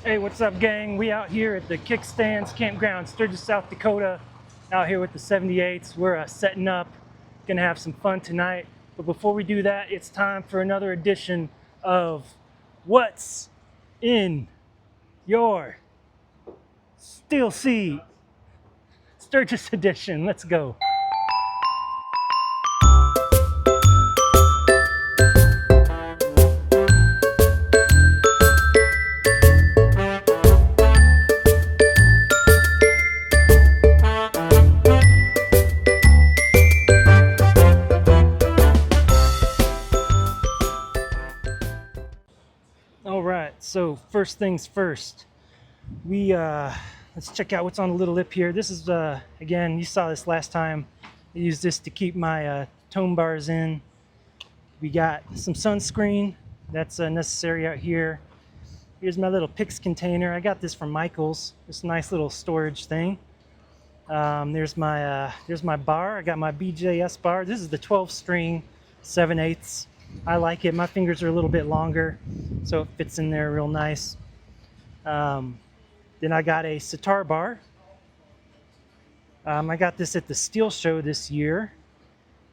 Hey, what's up, gang? We out here at the Kickstands Campground, Sturgis, South Dakota. Out here with the 78s. We're setting up, gonna have some fun tonight. But before we do that, it's time for another edition of What's in Your Steel Seat? Sturgis Edition. Let's go. All right, so first things first, we let's check out what's on the little lip here. This is again, you saw this last time. I use this to keep my tone bars in. We got some sunscreen that's necessary out here. Here's my little Pix container. I got this from Michael's. This nice little storage thing. There's my bar. I got my BJS bar. This is the 12 string 7/8. I like it. My fingers are a little bit longer, so it fits in there real nice. Then I got a sitar bar. I got this at the Steel Show this year.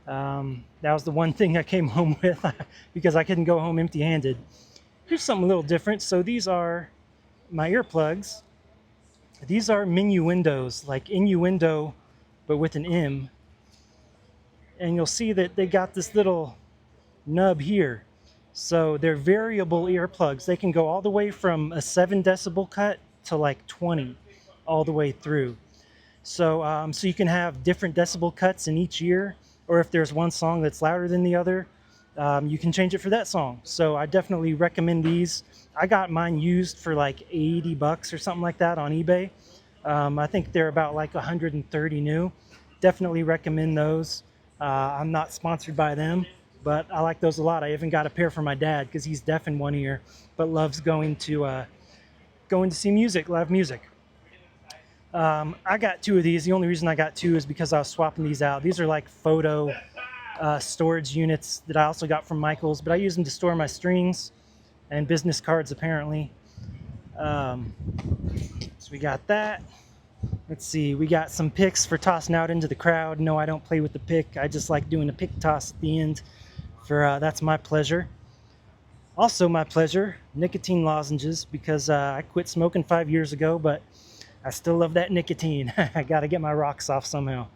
That was the one thing I came home with because I couldn't go home empty-handed. Here's something a little different. So these are my earplugs. These are minuendos, like innuendo, but with an M. And you'll see that they got this little nub here. So they're variable earplugs. They can go all the way from a 7 decibel cut to like 20 all the way through. So, so you can have different decibel cuts in each ear, or if there's one song that's louder than the other, you can change it for that song. So I definitely recommend these. I got mine used for like 80 bucks or something like that on eBay. I think they're about like 130 new. Definitely recommend those. I'm not sponsored by them, but I like those a lot. I even got a pair for my dad because he's deaf in one ear, but loves going to see music, live music. I got 2 of these. The only reason I got 2 is because I was swapping these out. These are like photo storage units that I also got from Michael's, but I use them to store my strings and business cards apparently. So we got that. Let's see, we got some picks for tossing out into the crowd. No, I don't play with the pick. I just like doing a pick toss at the end. That's my pleasure. Also my pleasure, nicotine lozenges, because I quit smoking 5 years ago, but I still love that nicotine. I gotta get my rocks off somehow.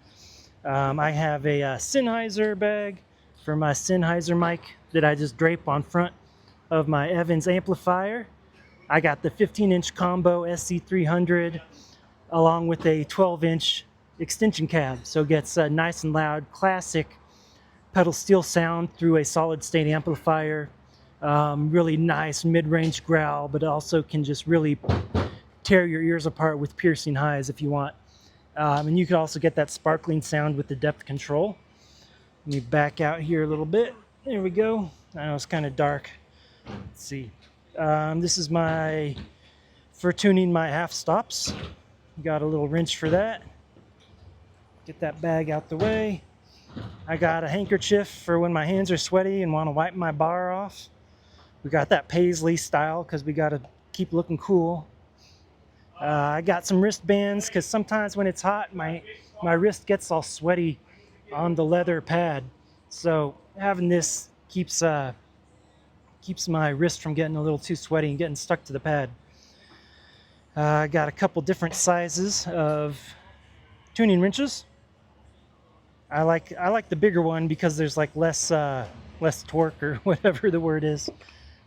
I have a Sennheiser bag for my Sennheiser mic that I just drape on front of my Evans amplifier. I got the 15-inch combo SC300 along with a 12-inch extension cab, so it gets nice and loud, classic pedal steel sound through a solid state amplifier. Really nice mid-range growl, but also can just really tear your ears apart with piercing highs if you want. And you can also get that sparkling sound with the depth control. Let me back out here a little bit. There we go. I know it's kind of dark. Let's see. This is for tuning my half stops. Got a little wrench for that. Get that bag out the way. I got a handkerchief for when my hands are sweaty and want to wipe my bar off. We got that paisley style because we got to keep looking cool. I got some wristbands because sometimes when it's hot, my wrist gets all sweaty on the leather pad. So having this keeps my wrist from getting a little too sweaty and getting stuck to the pad. I got a couple different sizes of tuning wrenches. I like the bigger one because there's like less torque or whatever the word is.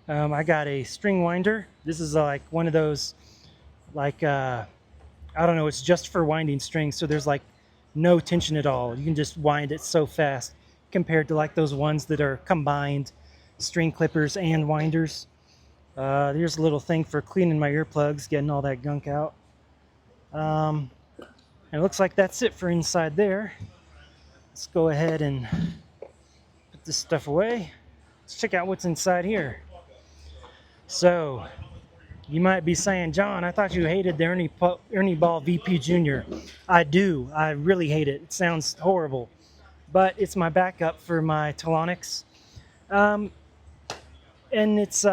I got a string winder. This is like one of those, like I don't know, it's just for winding strings, so there's like no tension at all. You can just wind it so fast compared to like those ones that are combined string clippers and winders. Here's a little thing for cleaning my earplugs, getting all that gunk out. And it looks like that's it for inside there. Let's go ahead and put this stuff away. Let's check out what's inside here. So, you might be saying, John, I thought you hated the Ernie Ball VP Jr. I do. I really hate it. It sounds horrible. But it's my backup for my Telonics. And it's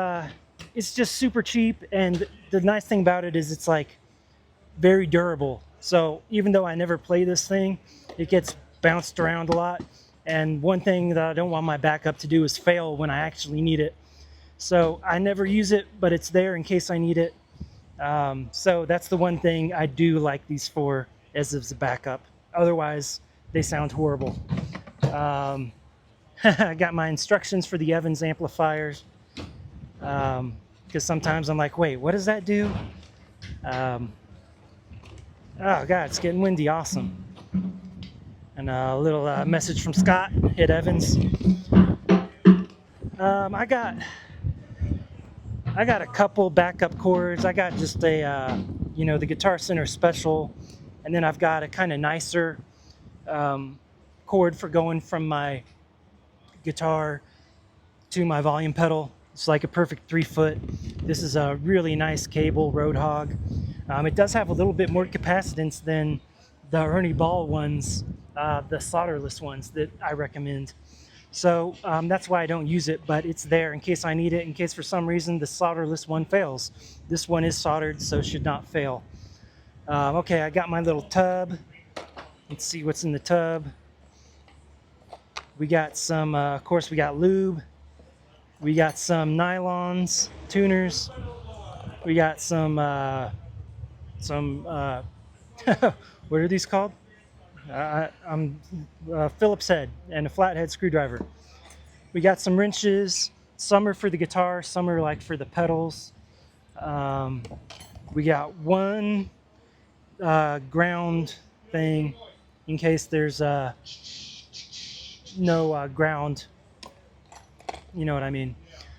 it's just super cheap, and the nice thing about it is it's like very durable. So even though I never play this thing, it gets bounced around a lot. And one thing that I don't want my backup to do is fail when I actually need it. So I never use it, but it's there in case I need it. So that's the one thing I do like these for as a backup. Otherwise, they sound horrible. I got my instructions for the Evans amplifiers, because sometimes I'm like, wait, what does that do? Oh God, it's getting windy. Awesome. And a little message from Scott at Evans. I got a couple backup chords. I got just a, the Guitar Center Special, and then I've got a kind of nicer chord for going from my guitar to my volume pedal. It's like a perfect 3-foot. This is a really nice cable, Roadhog. It does have a little bit more capacitance than the Ernie Ball ones, the solderless ones that I recommend. So that's why I don't use it, but it's there in case I need it, in case for some reason the solderless one fails. This one is soldered, so it should not fail. Okay, I got my little tub. Let's see what's in the tub. We got some, of course, we got lube. We got some nylons, tuners. We got some what are these called? Phillips head and a flathead screwdriver. We got some wrenches. Some are for the guitar, some are like for the pedals. We got one ground thing in case there's no ground. You know what I mean.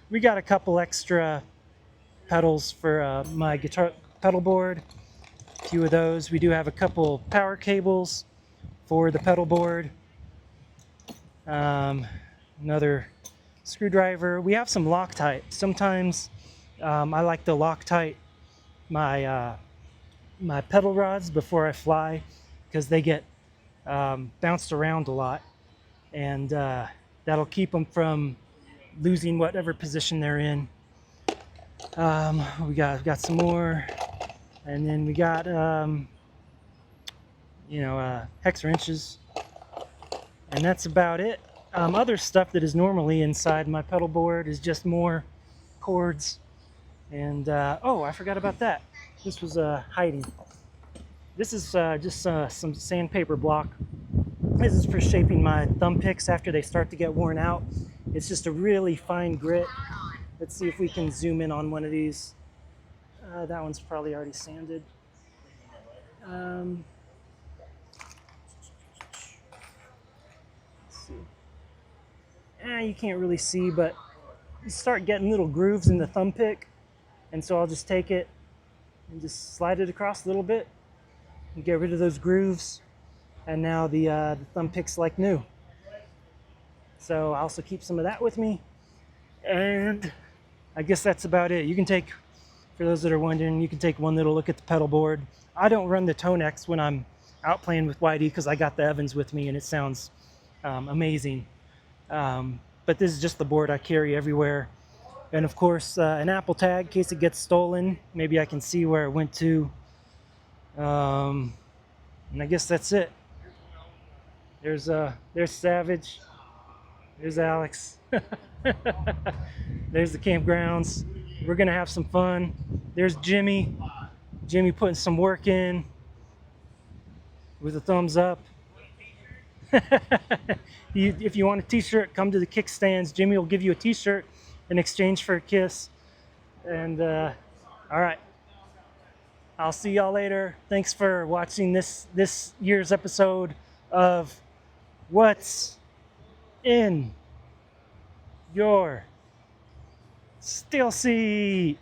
We got a couple extra pedals for my guitar pedal board. A few of those. We do have a couple power cables for the pedal board. Another screwdriver. We have some Loctite. Sometimes I like to Loctite my my pedal rods before I fly, because they get bounced around a lot, and that'll keep them from losing whatever position they're in. We got some more, and then we got hex wrenches, and that's about it. Other stuff that is normally inside my pedal board is just more cords, and oh, I forgot about that. This was hiding. This is just some sandpaper block. This is for shaping my thumb picks after they start to get worn out. It's just a really fine grit. Let's see if we can zoom in on one of these. That one's probably already sanded. Let's see. You can't really see, but you start getting little grooves in the thumb pick. And so I'll just take it and just slide it across a little bit and get rid of those grooves. And now the thumb pick's like new. So I also keep some of that with me. And I guess that's about it. You can take, for those that are wondering, you can take one little look at the pedal board. I don't run the Tonex when I'm out playing with Whitey because I got the Evans with me and it sounds amazing. But this is just the board I carry everywhere. And of course, an Apple tag in case it gets stolen. Maybe I can see where it went to. And I guess that's it. There's Savage. There's Alex. There's the campgrounds. We're gonna have some fun. There's Jimmy. Jimmy putting some work in with a thumbs up. If you want a t-shirt, come to the kickstands. Jimmy will give you a t-shirt in exchange for a kiss. And all right, I'll see y'all later. Thanks for watching this year's episode of What's in Your Still Seat.